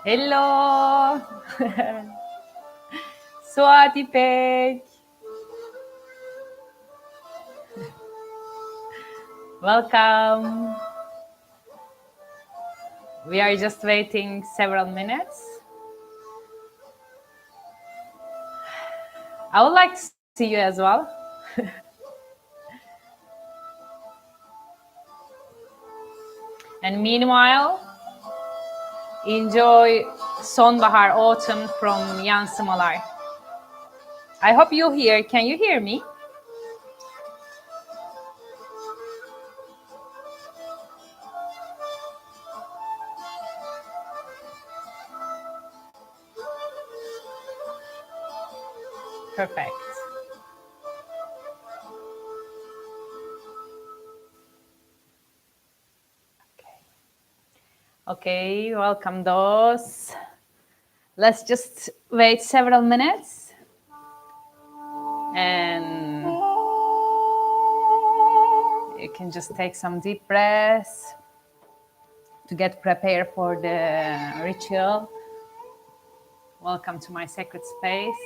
Hello. Swati Peg. Welcome. We are just waiting several minutes. I would like to see you as well. And meanwhile, enjoy Sonbahar Autumn from Yansımalar. I hope you hear. Can you hear me? Perfect. Okay, welcome those. Let's just wait several minutes. And you can just take some deep breaths to get prepared for the ritual. Welcome to my sacred space.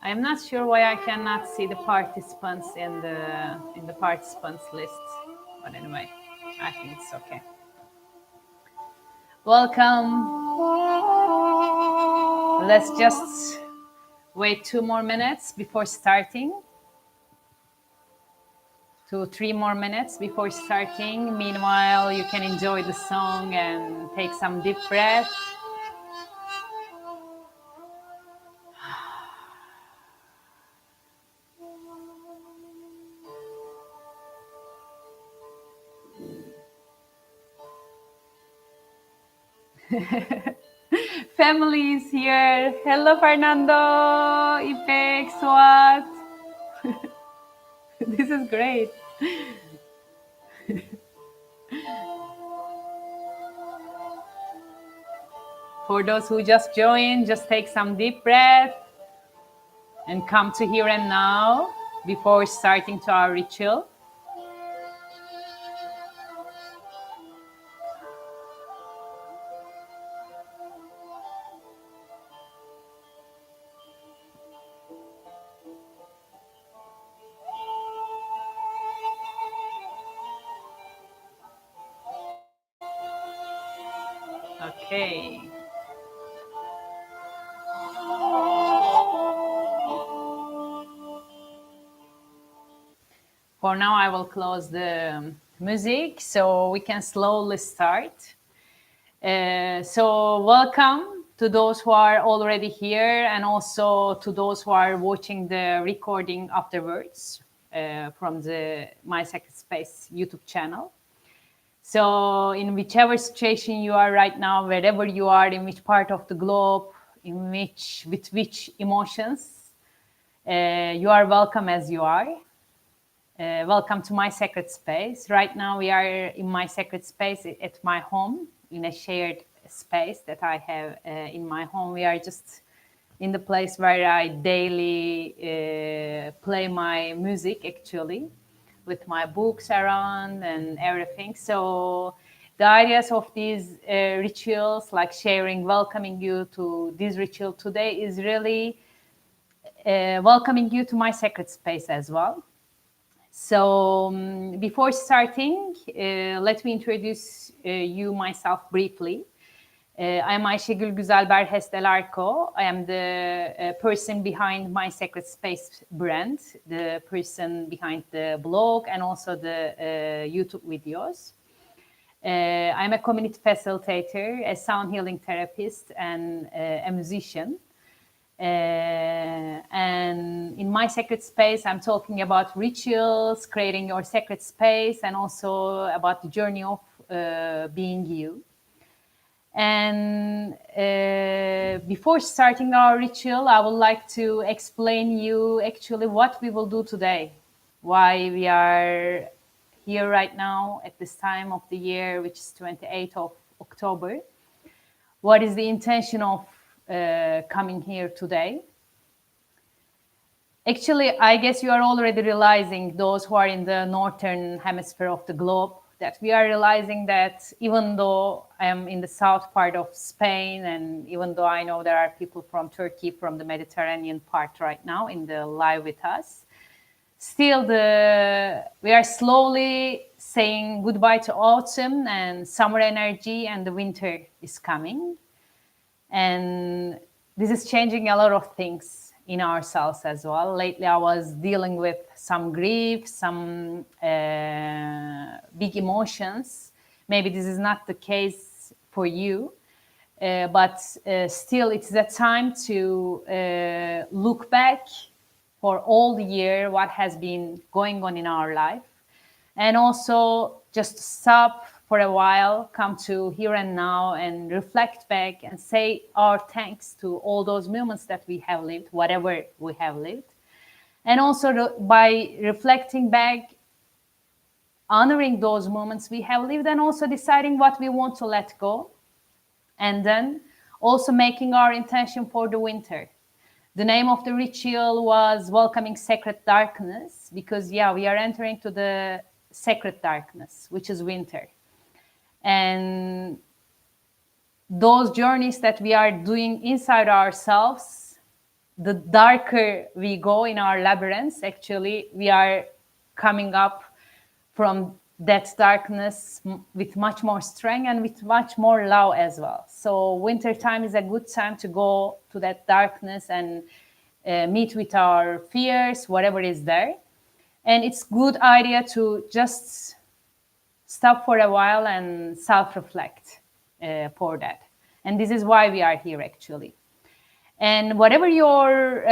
I'm not sure why I cannot see the participants in the participants list, but anyway, I think it's okay. Welcome. Let's just wait 2 more minutes before starting. 2-3 more minutes before starting. Meanwhile, you can enjoy the song and take some deep breath. Family is here. Hello, Fernando, Ipek, Swat. This is great. For those who just joined, just take some deep breath and come to here and now before starting to our ritual. Okay. For now, I will close the music so we can slowly start. So welcome to those who are already here and also to those who are watching the recording afterwards from the My Sacred Space YouTube channel. So in whichever situation you are right now, wherever you are, in which part of the globe, with which emotions, you are welcome as you are. Welcome to My Sacred Space. Right now we are in my sacred space at my home, in a shared space that I have in my home. We are just in the place where I daily play my music, actually, with my books around and everything. So the ideas of these rituals, like sharing, welcoming you to this ritual today, is really welcoming you to my sacred space as well. So before starting, let me introduce you myself briefly. I'm Ayşegül Güzelber Hestelarko. I am the person behind My Sacred Space brand, the person behind the blog and also the YouTube videos. I'm a community facilitator, a sound healing therapist, and a musician. And in My Sacred Space, I'm talking about rituals, creating your sacred space, and also about the journey of being you. And before starting our ritual, I would like to explain you actually what we will do today, why we are here right now at this time of the year, which is 28th of October. What is the intention of coming here today? Actually, I guess you are already realizing, those who are in the northern hemisphere of the globe, that we are realizing that even though I am in the south part of Spain, and even though I know there are people from Turkey, from the Mediterranean part right now in the live with us, still we are slowly saying goodbye to autumn and summer energy, and the winter is coming. And this is changing a lot of things in ourselves as well. Lately, I was dealing with some grief, some big emotions. Maybe this is not the case for you, but still, it's the time to look back for all the year what has been going on in our life, and also just stop for a while, come to here and now, and reflect back and say our thanks to all those moments that we have lived, whatever we have lived. And also by reflecting back, honoring those moments we have lived, and also deciding what we want to let go, and then also making our intention for the winter. The name of the ritual was Welcoming Sacred Darkness, because, yeah, we are entering to the sacred darkness, which is winter. And those journeys that we are doing inside ourselves, the darker we go in our labyrinths, actually, we are coming up from that darkness with much more strength and with much more love as well. So winter time is a good time to go to that darkness and meet with our fears, whatever is there. And it's good idea to just stop for a while and self-reflect for that. And this is why we are here, actually. And whatever your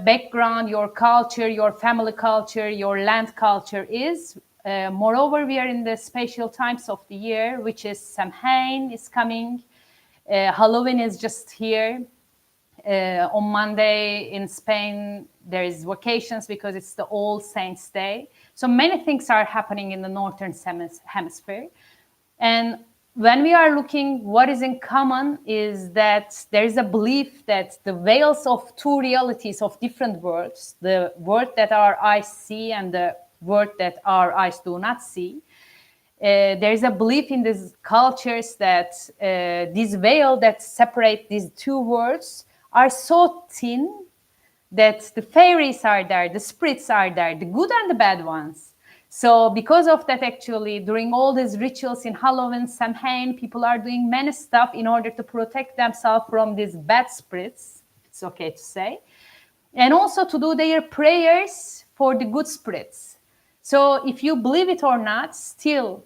background, your culture, your family culture, your land culture is, moreover, we are in the special times of the year, which is Samhain is coming. Halloween is just here. On Monday in Spain, there is vacations because it's the All Saints' Day. So many things are happening in the Northern Hemisphere. And when we are looking, what is in common is that there is a belief that the veils of two realities of different worlds, the world that our eyes see and the world that our eyes do not see, there is a belief in these cultures that this veil that separate these two worlds are so thin that the fairies are there, the spirits are there, the good and the bad ones. So because of that, actually, during all these rituals in Halloween, Samhain, people are doing many stuff in order to protect themselves from these bad spirits, it's okay to say, and also to do their prayers for the good spirits. So if you believe it or not, still,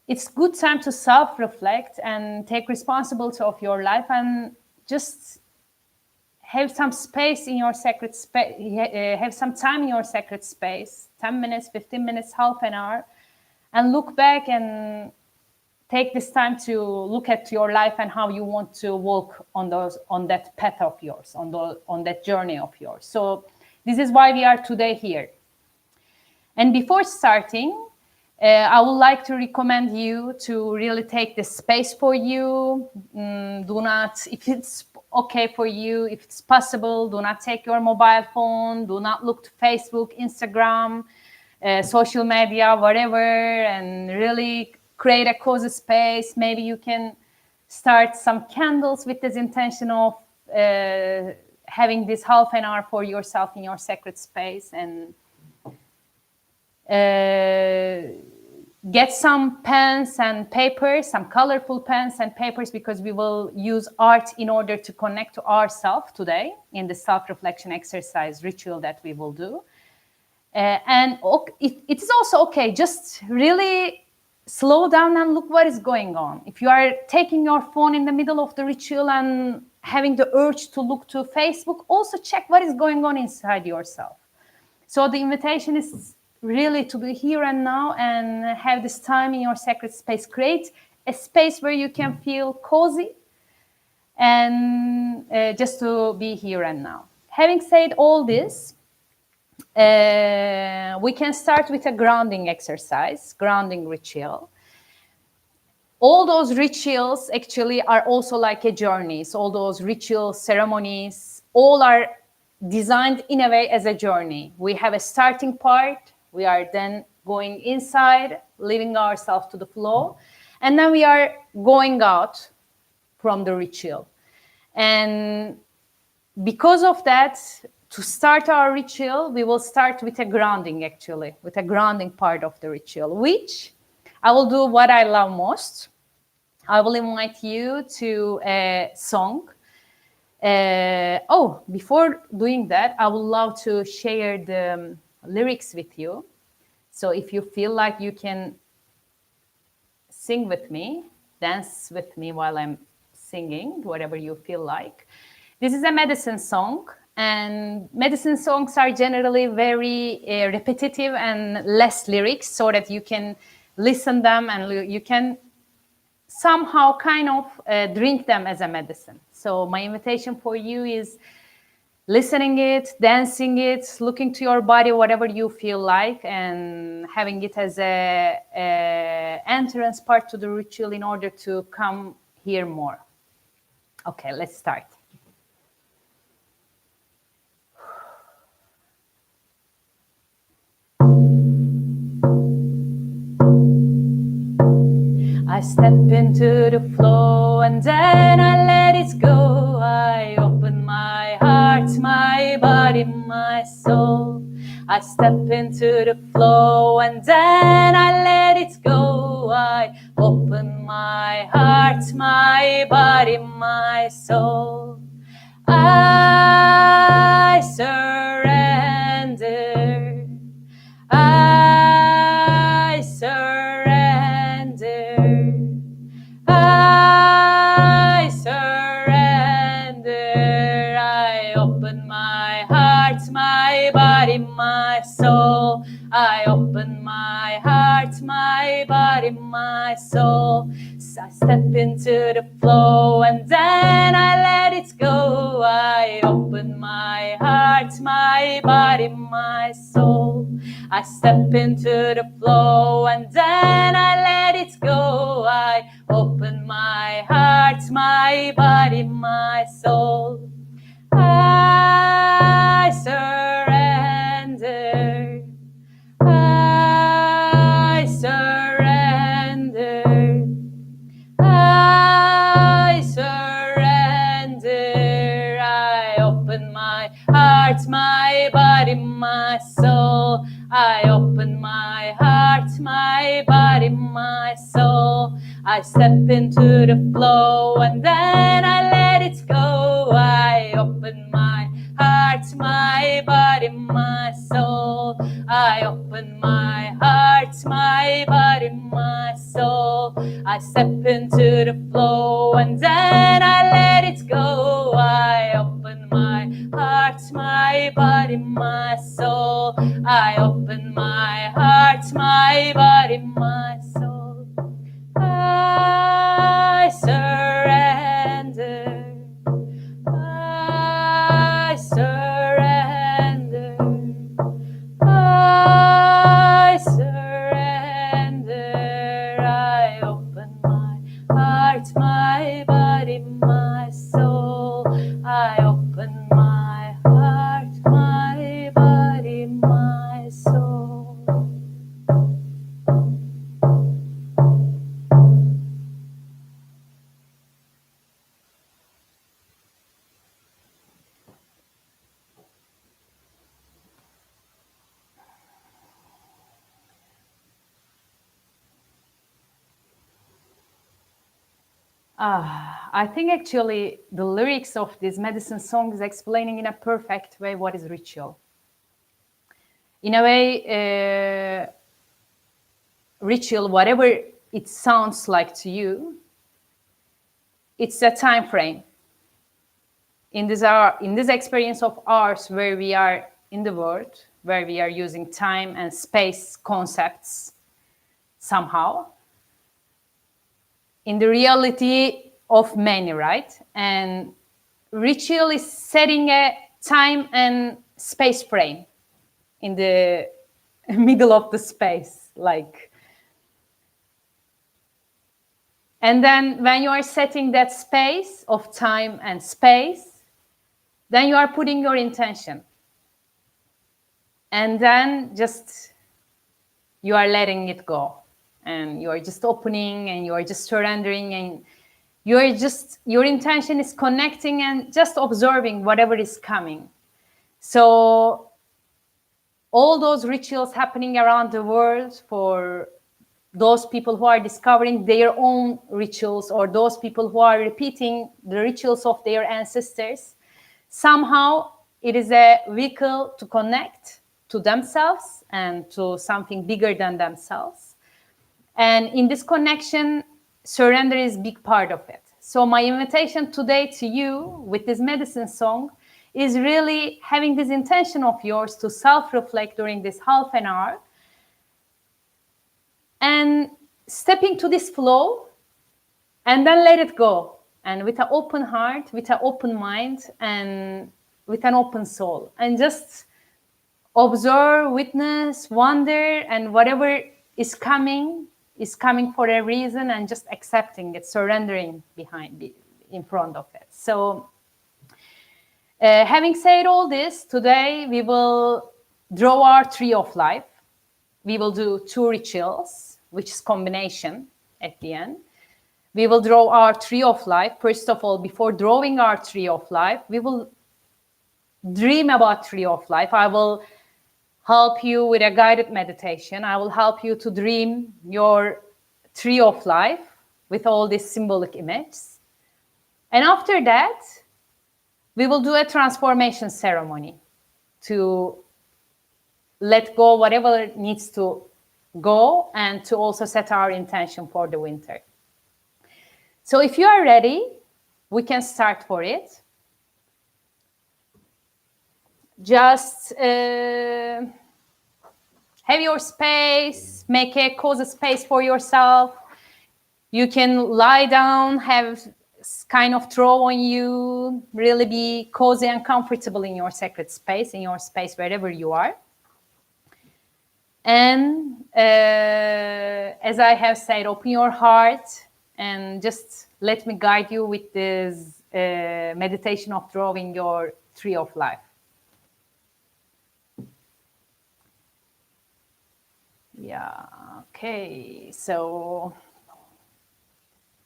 it's good time to self-reflect and take responsibility of your life and just have some space in your sacred space, have some time in your sacred space, 10 minutes, 15 minutes, half an hour, and look back and take this time to look at your life and how you want to walk on that path of yours, on that journey of yours. So this is why we are today here. And before starting, I would like to recommend you to really take the space for you. Do not, if it's okay for you, if it's possible, do not take your mobile phone, do not look to Facebook, Instagram, social media, whatever, and really create a cozy space. Maybe you can start some candles with this intention of having this half an hour for yourself in your sacred space, and get some pens and papers, some colorful pens and papers, because we will use art in order to connect to ourselves today in the self-reflection exercise ritual that we will do. And it is also okay, just really slow down and look what is going on. If you are taking your phone in the middle of the ritual and having the urge to look to Facebook, also check what is going on inside yourself. So the invitation is really to be here and now and have this time in your sacred space. Create a space where you can feel cozy and just to be here and now. Having said all this, we can start with a grounding exercise, grounding ritual. All those rituals actually are also like a journey. So all those ritual ceremonies, all are designed in a way as a journey. We have a starting part. We are then going inside, leaving ourselves to the flow. And then we are going out from the ritual. And because of that, to start our ritual, we will start with a grounding, actually, with a grounding part of the ritual, which I will do what I love most. I will invite you to a song. Before doing that, I would love to share the lyrics with you. So if you feel like you can sing with me, dance with me while I'm singing, whatever you feel like. This is a medicine song, and medicine songs are generally very repetitive and less lyrics, so that you can listen them and you can somehow kind of drink them as a medicine. So my invitation for you is listening it, dancing it, looking to your body, whatever you feel like, and having it as a entrance part to the ritual in order to come here more. Okay, let's start. I step into the flow and then I let it go. I open my heart, my body, my soul. I step into the flow and then I let it go. I open my heart, my body, my soul. I surrender. I surrender. I surrender. I open my heart, my body, my soul. I open my heart, my body, my soul. So I step into the flow and then I let it go. I open my heart, my body, my soul. I step into the flow and then I let it go. I open my heart, my body, my soul. I surrender. I surrender. I surrender. I open my heart, my body, my soul. I open my heart, my body, my soul. I step into the flow and then I let it go. I open my heart, my body, my soul. I open my heart, my body, my soul. I step into the flow and then I let it go. I open my heart, my body, my soul. I open my heart, my body, my soul. I surrender. I surrender. I surrender. I open my heart, my body, my soul. I open my heart, my body, my soul. I think actually the lyrics of this medicine song is explaining in a perfect way what is ritual. In a way, ritual, whatever it sounds like to you, it's a time frame. In this experience of ours, where we are in the world, where we are using time and space concepts somehow, in the reality of many, right? And ritual is setting a time and space frame in the middle of the space, like. And then when you are setting that space of time and space, Then you are putting your intention. And then just you are letting it go. And you are just opening and you are just surrendering, and your intention is connecting and just observing whatever is coming. So all those rituals happening around the world for those people who are discovering their own rituals, or those people who are repeating the rituals of their ancestors, somehow it is a vehicle to connect to themselves and to something bigger than themselves. And in this connection, surrender is a big part of it. So my invitation today to you with this medicine song is really having this intention of yours to self-reflect during this half an hour and stepping to this flow, and then let it go. And with an open heart, with an open mind, and with an open soul. And just observe, witness, wonder, and whatever is coming for a reason, and just accepting it, surrendering in front of it. So having said all this, today we will draw our tree of life. We will do 2 rituals, which is combination at the end. We will draw our tree of life. First of all, before drawing our tree of life, we will dream about tree of life. I will help you with a guided meditation. I will help you to dream your tree of life with all these symbolic images. And after that, we will do a transformation ceremony to let go whatever needs to go, and to also set our intention for the winter. So if you are ready, we can start for it. Just have your space, make a cozy space for yourself. You can lie down, have kind of throw on you, really be cozy and comfortable in your sacred space, in your space wherever you are. And as I have said, open your heart and just let me guide you with this meditation of drawing your tree of life. Yeah, okay, so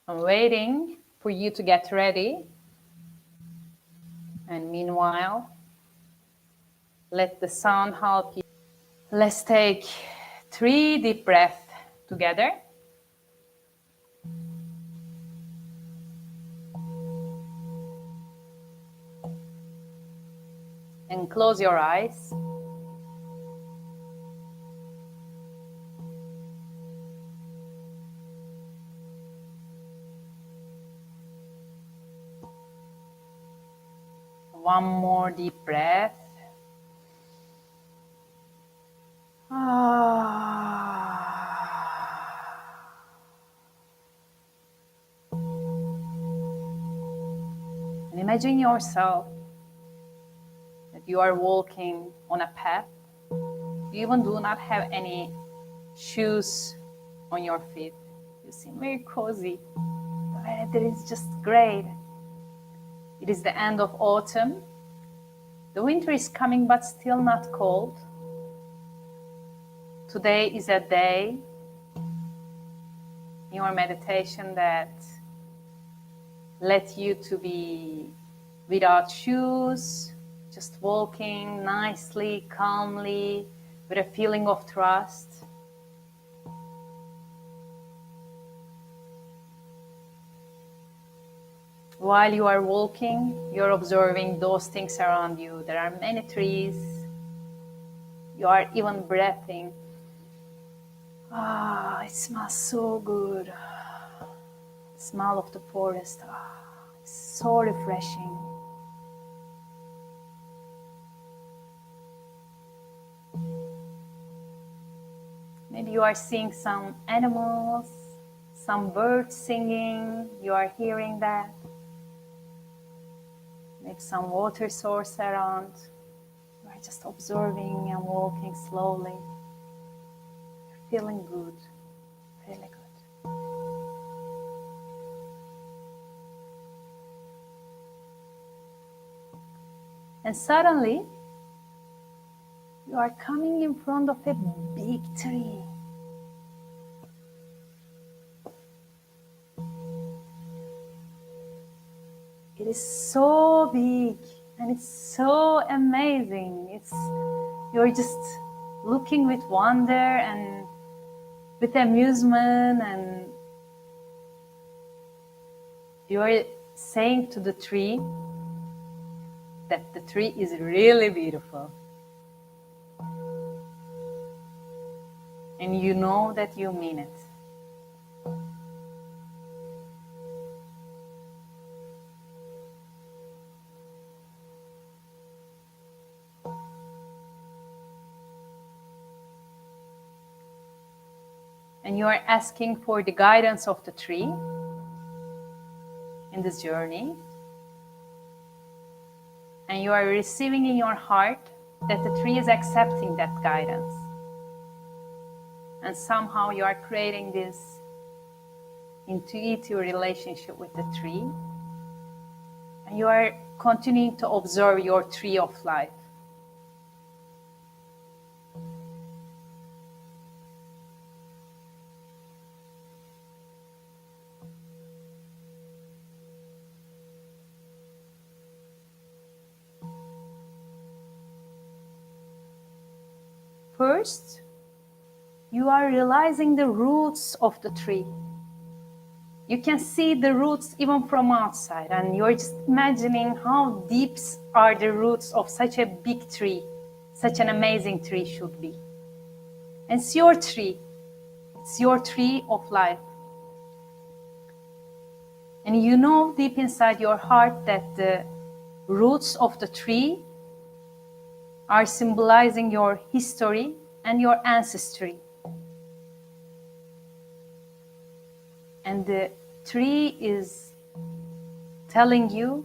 I'm waiting for you to get ready. And meanwhile, let the sound help you. Let's take 3 deep breaths together. And close your eyes. One more deep breath. And imagine yourself that you are walking on a path. You even do not have any shoes on your feet. You seem very cozy. The weather is just great. It is the end of autumn. The winter is coming, but still not cold. Today is a day in your meditation that let you to be without shoes, just walking nicely, calmly, with a feeling of trust. While you are walking, you're observing those things around you. There are many trees. You are even breathing. It smells so good. The smell of the forest. It's so refreshing. Maybe you are seeing some animals, some birds singing. You are hearing that. Maybe some water source around. You are just observing and walking slowly. You're feeling good, really good. And suddenly, you are coming in front of a big tree. It is so big and it's so amazing. You're just looking with wonder and with amusement, and you're saying to the tree that the tree is really beautiful. And you know that you mean it. And you are asking for the guidance of the tree in this journey. And you are receiving in your heart that the tree is accepting that guidance. And somehow you are creating this intuitive relationship with the tree. And you are continuing to observe your tree of life. First, you are realizing the roots of the tree. You can see the roots even from outside, and you're just imagining how deep are the roots of such a big tree, such an amazing tree should be. And it's your tree. It's your tree of life. And you know deep inside your heart that the roots of the tree are symbolizing your history and your ancestry. And the tree is telling you,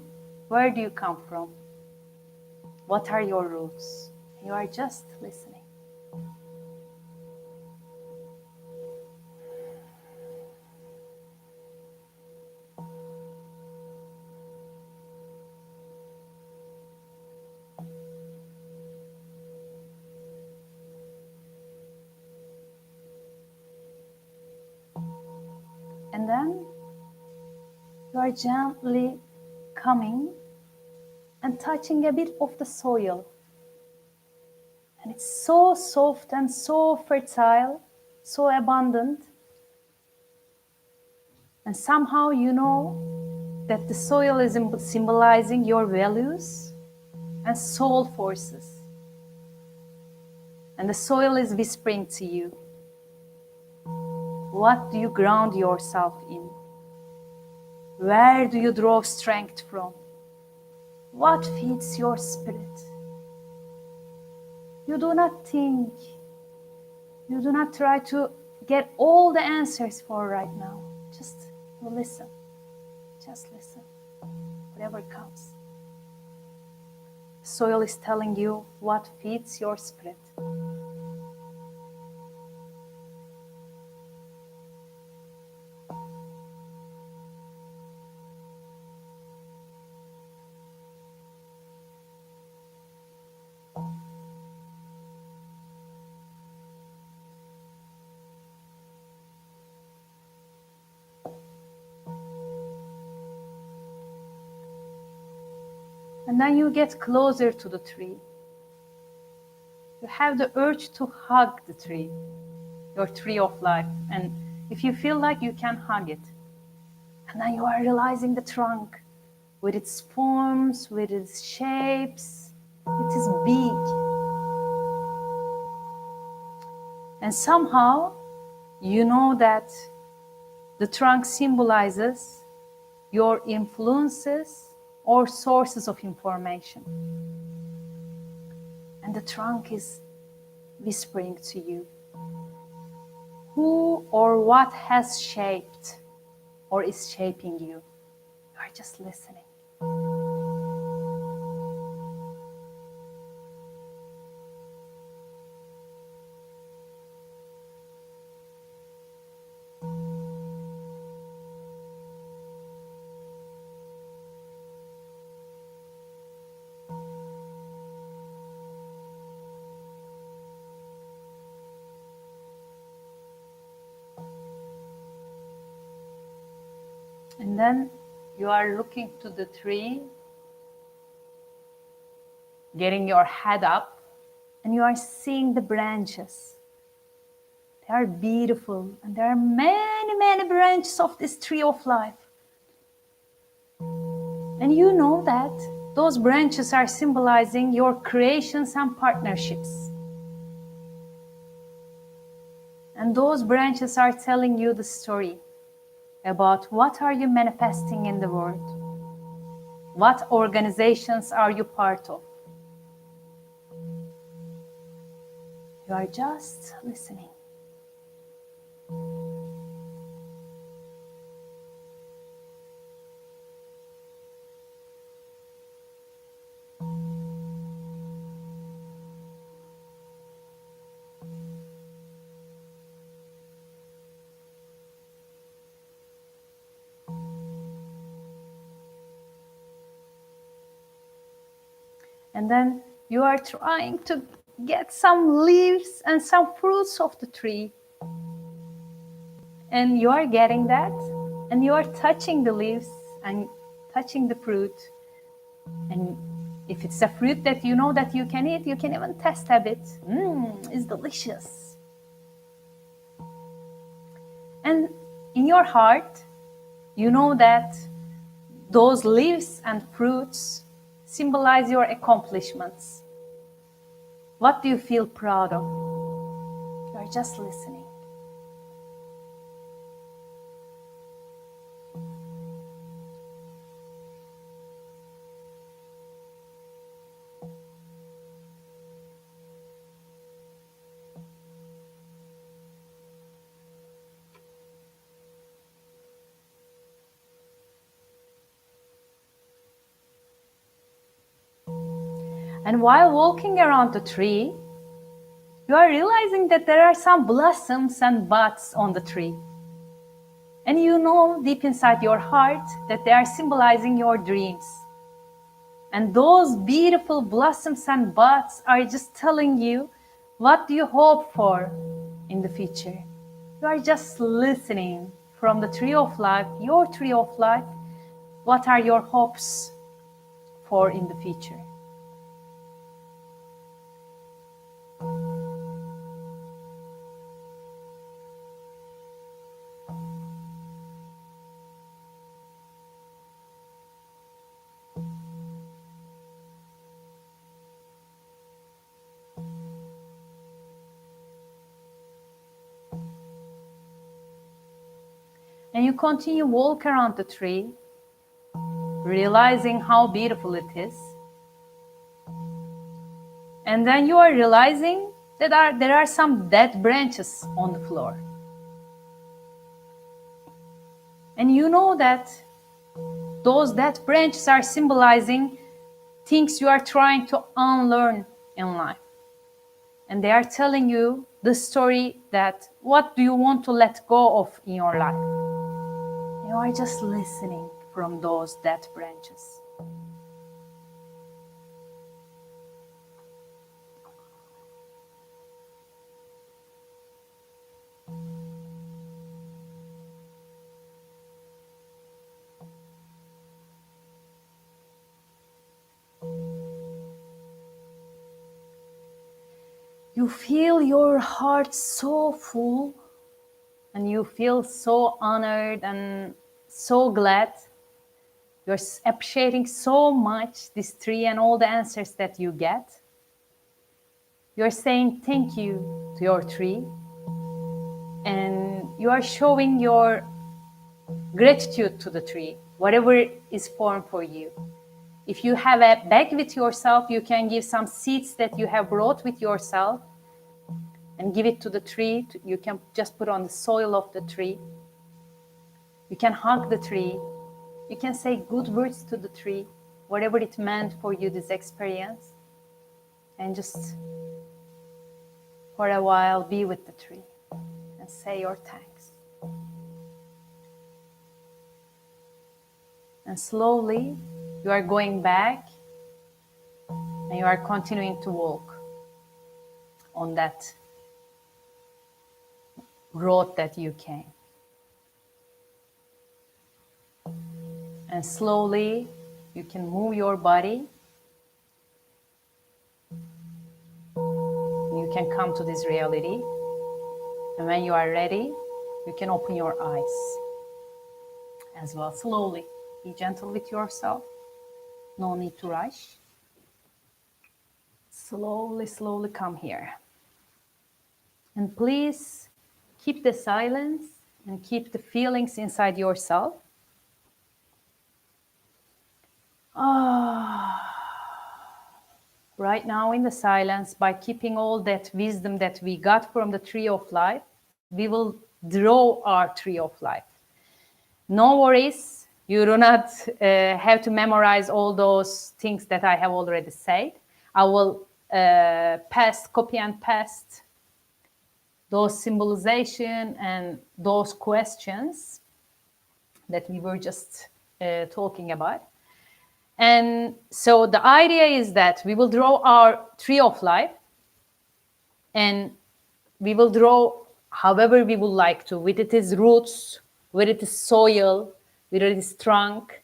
where do you come from? What are your roots? You are just listening. And then you are gently coming and touching a bit of the soil. And it's so soft and so fertile, so abundant. And somehow you know that the soil is symbolizing your values and soul forces. And the soil is whispering to you, what do you ground yourself in? Where do you draw strength from? What feeds your spirit? You do not think. You do not try to get all the answers for right now. Just listen. Just listen. Whatever comes. Soil is telling you what feeds your spirit. And then you get closer to the tree. You have the urge to hug the tree, your tree of life. And if you feel like you can hug it, and then you are realizing the trunk with its forms, with its shapes, it is big. And somehow you know that the trunk symbolizes your influences or sources of information. And the trunk is whispering to you who or what has shaped or is shaping you. You are just listening. And then you are looking to the tree, getting your head up, and you are seeing the branches. They are beautiful, and there are many, many branches of this tree of life. And you know that those branches are symbolizing your creations and partnerships. And those branches are telling you the story about what are you manifesting in the world? What organizations are you part of? You are just listening. And then you are trying to get some leaves and some fruits of the tree. And you are getting that. And you are touching the leaves and touching the fruit. And if it's a fruit that you know that you can eat, you can even taste a bit. It's delicious. And in your heart, you know that those leaves and fruits symbolize your accomplishments. What do you feel proud of? You are just listening. And while walking around the tree, you are realizing that there are some blossoms and buds on the tree. And you know deep inside your heart that they are symbolizing your dreams. And those beautiful blossoms and buds are just telling you what do you hope for in the future. You are just listening from the tree of life, your tree of life. What are your hopes for in the future? And you continue walk around the tree, realizing how beautiful it is. And then you are realizing that there are some dead branches on the floor. And you know that those dead branches are symbolizing things you are trying to unlearn in life. And they are telling you the story that what do you want to let go of in your life? You are just listening from those dead branches. You feel your heart so full, and you feel so honored and so glad. You're appreciating so much this tree and all the answers that you get. You're saying thank you to your tree, and you are showing your gratitude to the tree, whatever is formed for you. If you have a bag with yourself, you can give some seeds that you have brought with yourself and give it to the tree. You can just put on the soil of the tree. You can hug the tree. You can say good words to the tree, whatever it meant for you, this experience. And just for a while, be with the tree and say your thanks. And slowly, you are going back and you are continuing to walk on that road that you came. And slowly you can move your body. You can come to this reality. And when you are ready, you can open your eyes as well. Slowly. Be gentle with yourself. No need to rush. Slowly, slowly come here. And please keep the silence and keep the feelings inside yourself. Right now in the silence, by keeping all that wisdom that we got from the tree of life, we will draw our tree of life. No worries, you do not have to memorize all those things that I have already said. I will copy and paste those symbolization and those questions that we were just talking about. And so the idea is that we will draw our tree of life and we will draw however we would like to, with its roots, with its soil, with its trunk,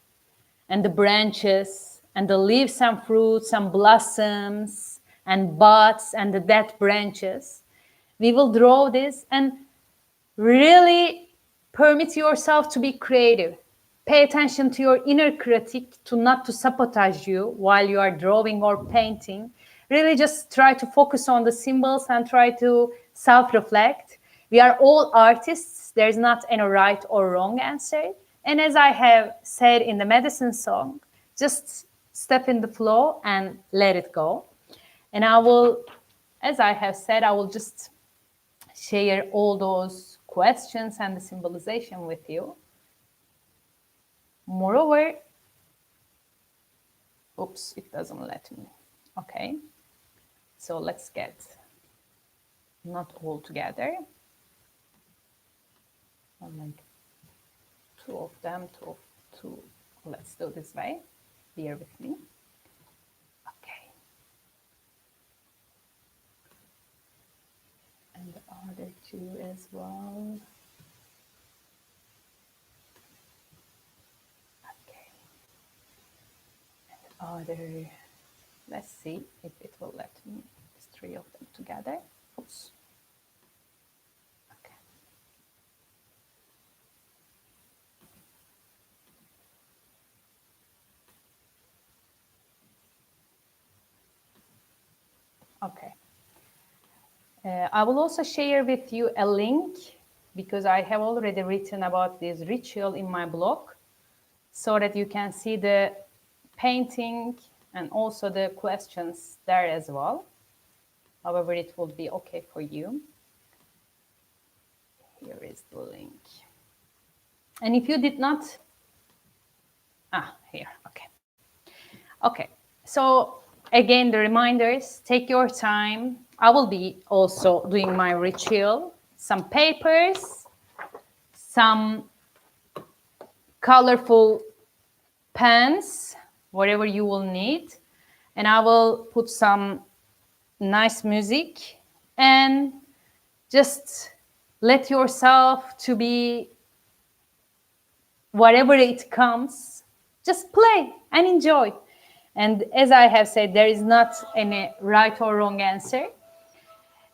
and the branches, and the leaves and fruits and blossoms and buds and the dead branches. We will draw this and really permit yourself to be creative. Pay attention to your inner critic to not to sabotage you while you are drawing or painting. Really just try to focus on the symbols and try to self-reflect. We are all artists. There's not any right or wrong answer. And as I have said in the medicine song, just step in the flow and let it go. And I will, as I have said, I will just share all those questions and the symbolization with you. Moreover, oops, it doesn't let me. Okay, so let's get not all together. I'll make two of them, two. Let's do this way. Bear with me. Okay. And the other two as well. Okay. And the other, let's see if it will let me. There's three of them together. Oops. Okay. I will also share with you a link because I have already written about this ritual in my blog so that you can see the painting and also the questions there as well. However, it will be okay for you. Here is the link. And if you did not, here, okay. Okay, so again, the reminders, take your time. I will be also doing my ritual, some papers, some colorful pens, whatever you will need. And I will put some nice music and just let yourself to be whatever it comes, just play and enjoy. And as I have said, there is not any right or wrong answer.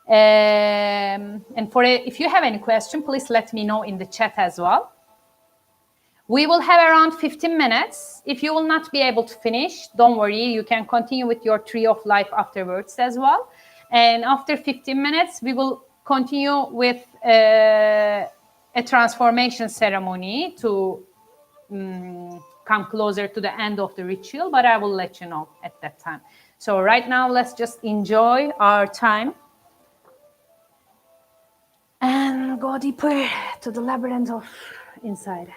And if you have any question, please let me know in the chat as well. We will have around 15 minutes. If you will not be able to finish, don't worry. You can continue with your tree of life afterwards as well. And after 15 minutes, we will continue with a transformation ceremony to come closer to the end of the ritual, but I will let you know at that time. So right now, let's just enjoy our time and go deeper to the labyrinth of inside.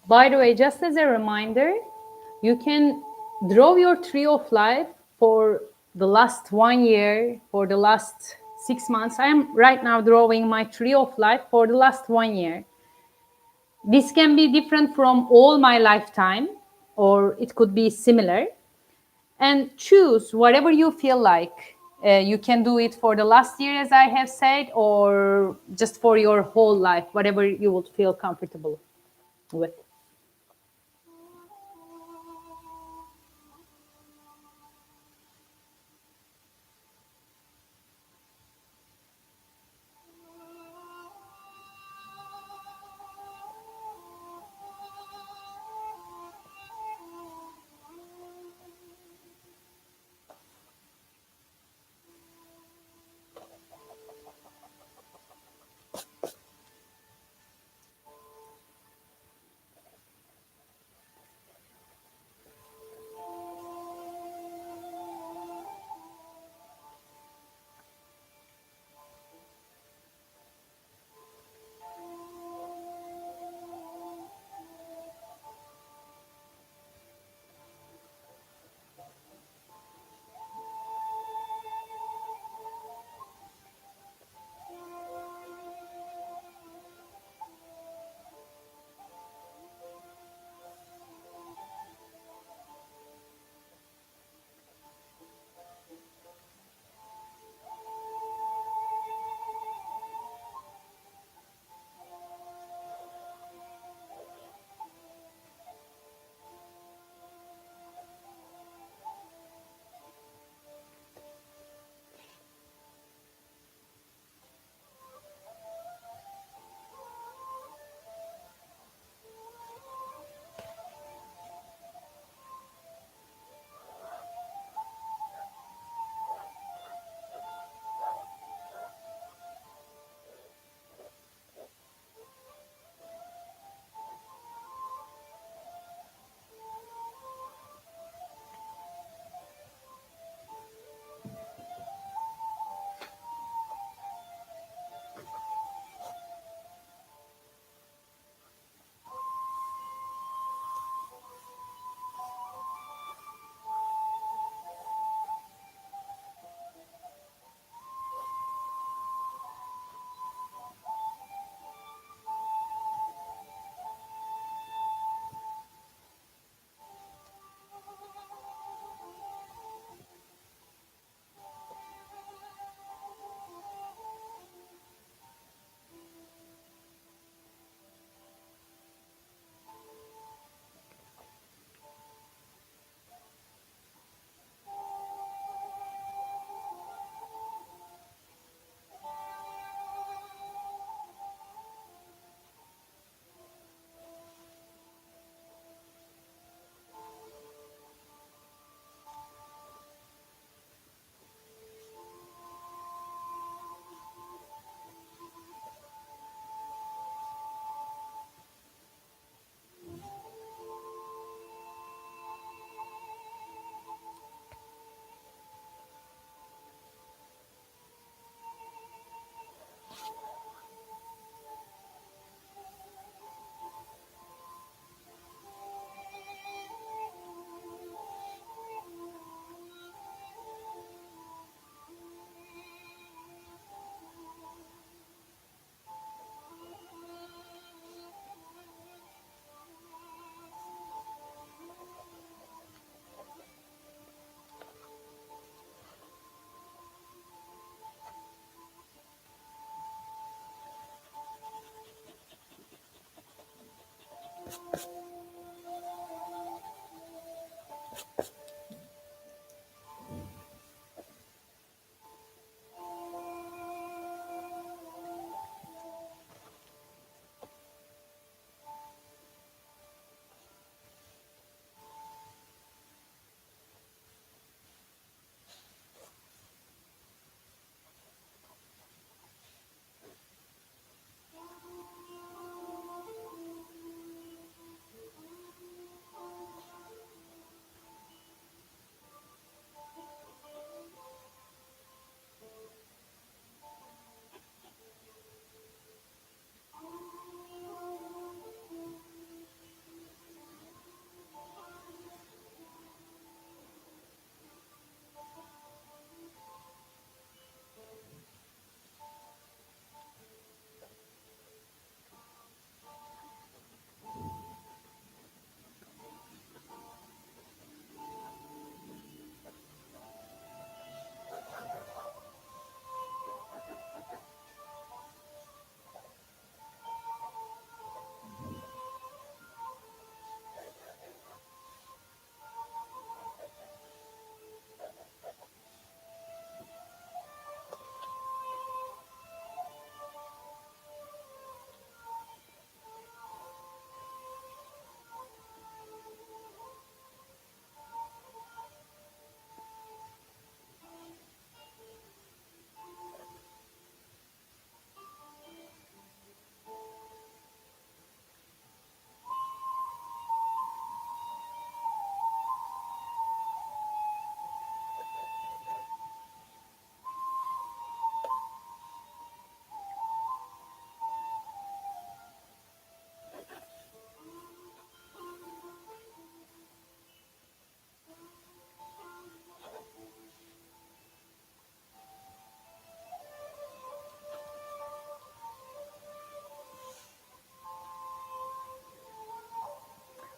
By the way, just as a reminder, you can draw your tree of life for the last 1 year, for the last 6 months. I am right now drawing my tree of life for the last 1 year. This can be different from all my lifetime, or it could be similar. And choose whatever you feel like. You can do it for the last year, as I have said, or just for your whole life, whatever you would feel comfortable with.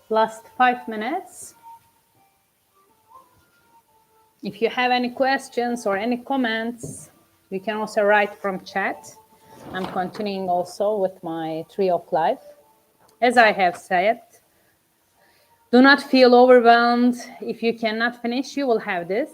Last 5 minutes. If you have any questions or any comments, you can also write from chat. I'm continuing also with my 3 o'clock live. As I have said, do not feel overwhelmed. If you cannot finish, you will have this.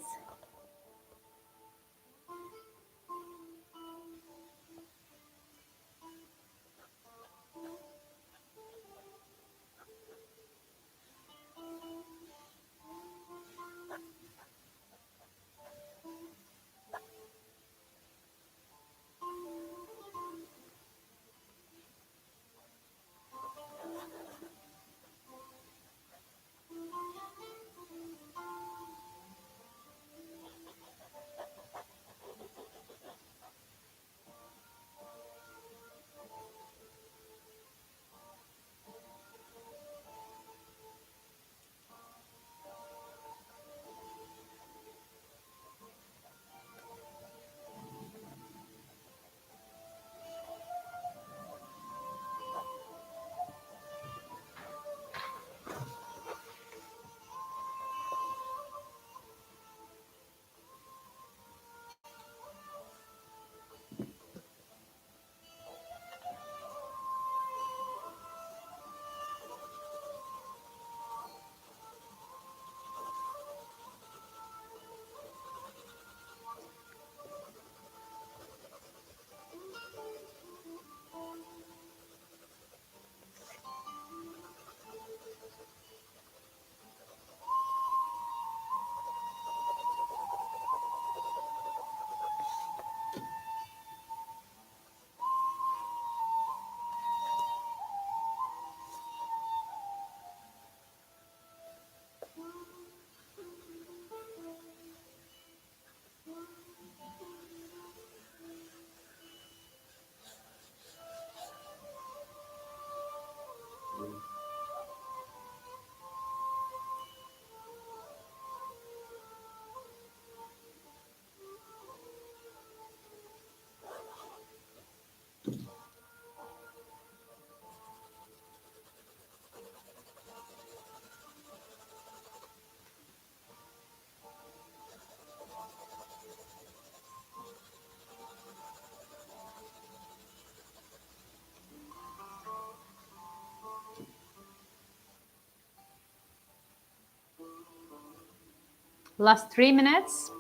Last 3 minutes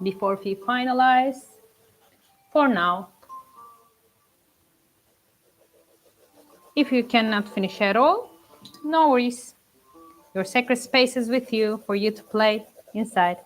before we finalize. For now, if you cannot finish at all, no worries. Your sacred space is with you for you to play inside.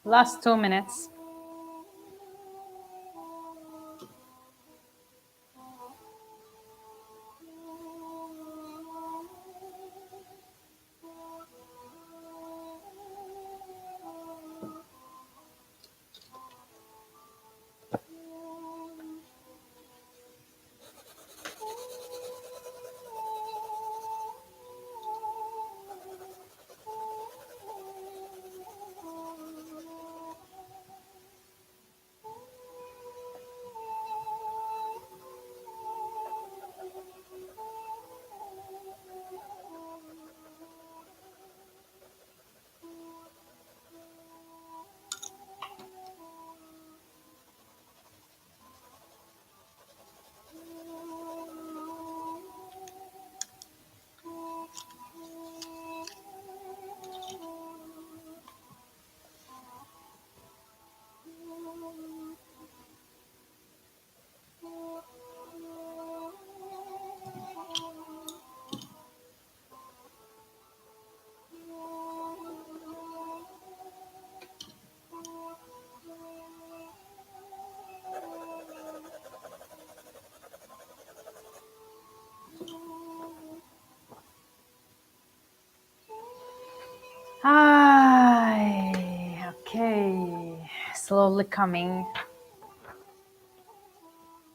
Last 2 minutes. Okay, slowly coming.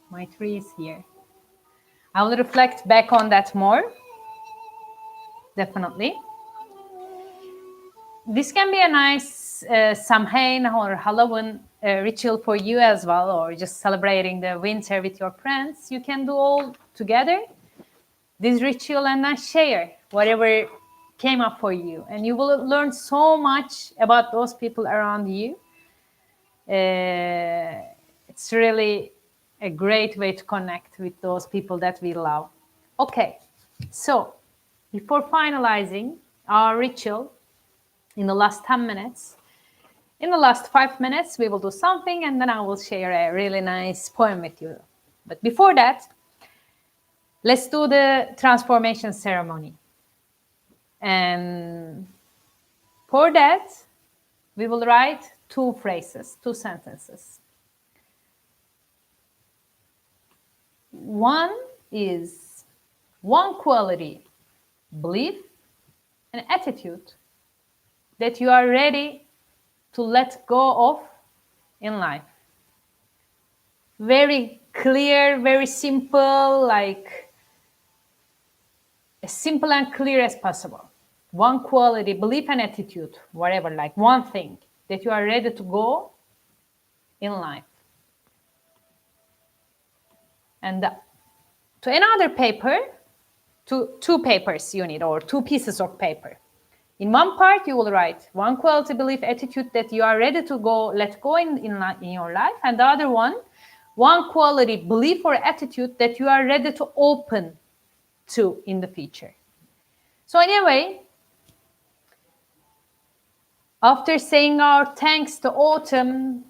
My tree is here. I will reflect back on that more, definitely. This can be a nice Samhain or Halloween ritual for you as well, or just celebrating the winter with your friends. You can do all together this ritual and then share whatever came up for you. And you will learn so much about those people around you. It's really a great way to connect with those people that we love. Okay, so before finalizing our ritual in the last 10 minutes, in the last 5 minutes, we will do something and then I will share a really nice poem with you. But before that, let's do the transformation ceremony. And for that, we will write 2 phrases, 2 sentences. One is one quality, belief, and attitude that you are ready to let go of in life. Very clear, very simple, like as simple and clear as possible. One quality, belief, and attitude, whatever, like one thing that you are ready to go in life. And to another paper, two papers you need, or 2 pieces of paper. In one part, you will write one quality, belief, attitude that you are ready to go, let go in your life, and the other one quality, belief, or attitude that you are ready to open to in the future. So anyway, after saying our thanks to autumn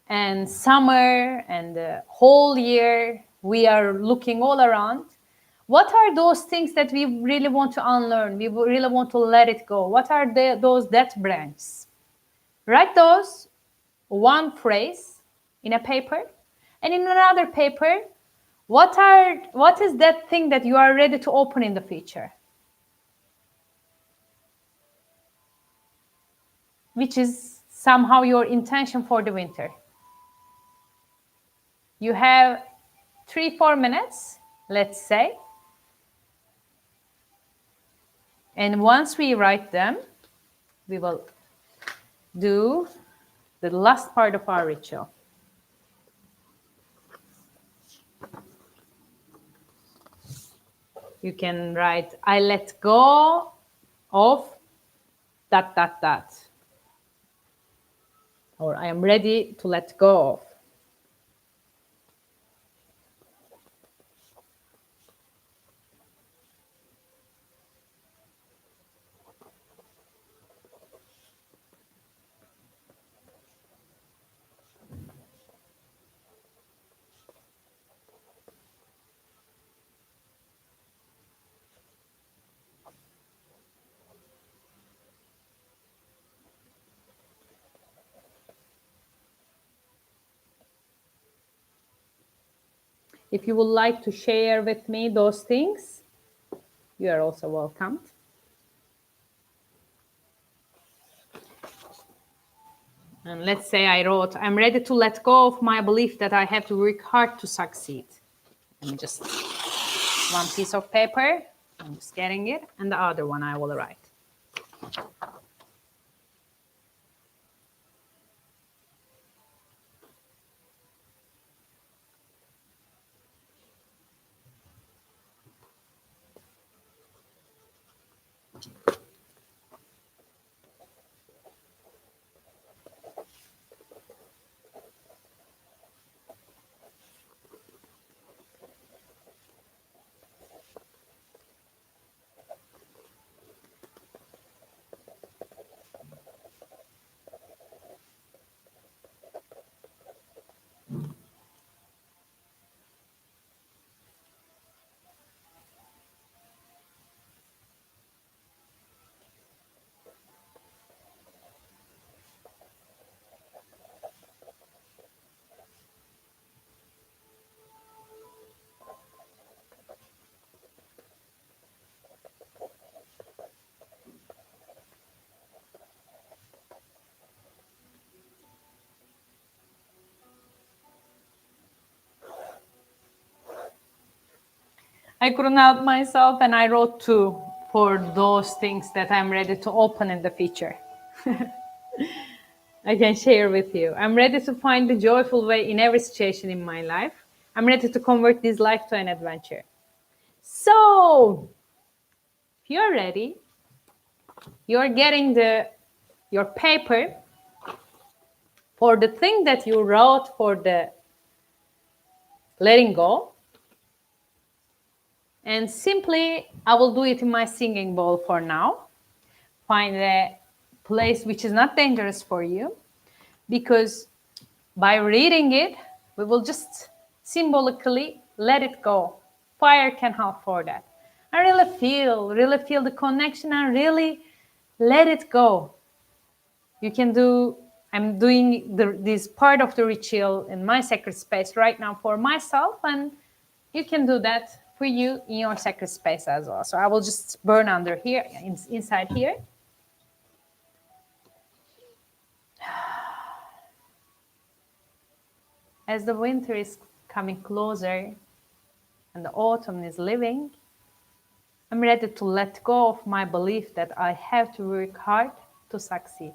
and summer and the whole year, we are looking all around. What are those things that we really want to unlearn? We really want to let it go. What are those death branches? Write those one phrase in a paper, and in another paper, what is that thing that you are ready to open in the future? Which is somehow your intention for the winter. You have 3-4 minutes, let's say. And once we write them, we will do the last part of our ritual. You can write, I let go of ... Or I am ready to let go of. If you would like to share with me those things, you are also welcome. And let's say I wrote, I'm ready to let go of my belief that I have to work hard to succeed. And just one piece of paper, I'm just getting it, and the other one I will write. I couldn't help myself, and I wrote 2 for those things that I'm ready to open in the future. I can share with you. I'm ready to find the joyful way in every situation in my life. I'm ready to convert this life to an adventure. So, if you're ready, you're getting your paper for the thing that you wrote for the letting go. And simply, I will do it in my singing bowl for now. Find a place which is not dangerous for you, because by reading it, we will just symbolically let it go. Fire can help for that. I really feel the connection and really let it go. You can do, I'm doing this part of the ritual in my sacred space right now for myself, and you can do that for you in your sacred space as well. So I will just burn under here, inside here. As the winter is coming closer and the autumn is leaving, I'm ready to let go of my belief that I have to work hard to succeed.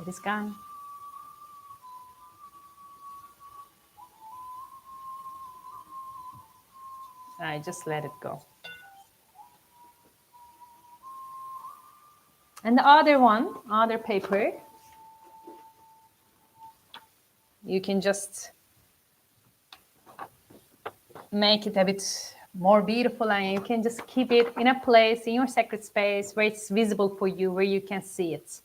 It is gone. I just let it go. And the other paper, you can just make it a bit more beautiful, and you can just keep it in a place in your sacred space where it's visible for you, where you can see it.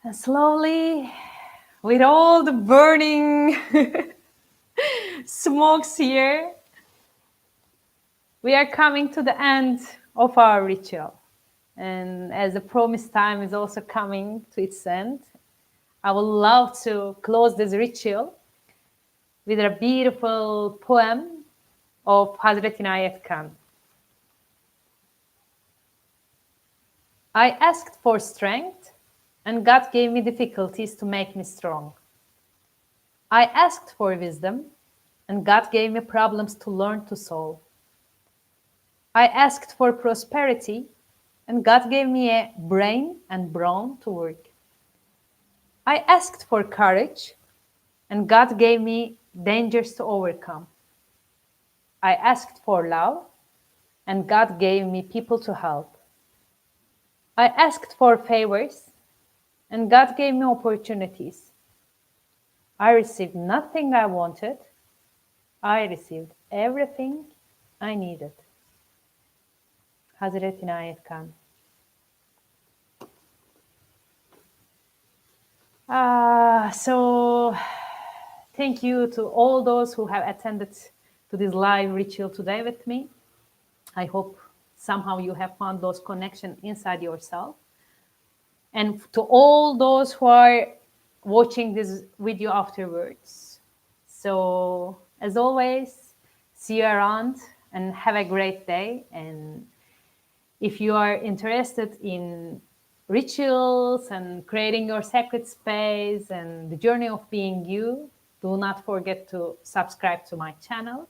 And slowly, with all the burning smokes here, we are coming to the end of our ritual. And as the promised time is also coming to its end, I would love to close this ritual with a beautiful poem of Hazrat Inayat Khan. I asked for strength, and God gave me difficulties to make me strong. I asked for wisdom, and God gave me problems to learn to solve. I asked for prosperity, and God gave me a brain and brawn to work. I asked for courage, and God gave me dangers to overcome. I asked for love, and God gave me people to help. I asked for favors, and God gave me opportunities. I received nothing I wanted. I received everything I needed. Hazrat Inayat Khan. So thank you to all those who have attended to this live ritual today with me. I hope somehow you have found those connections inside yourself. And to all those who are watching this video afterwards. So as always, see you around and have a great day. And if you are interested in rituals and creating your sacred space and the journey of being you, do not forget to subscribe to my channel.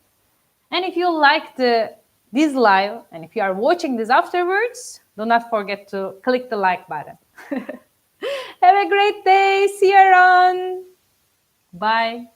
And if you like this live, and if you are watching this afterwards, do not forget to click the like button. Have a great day. See you around. Bye.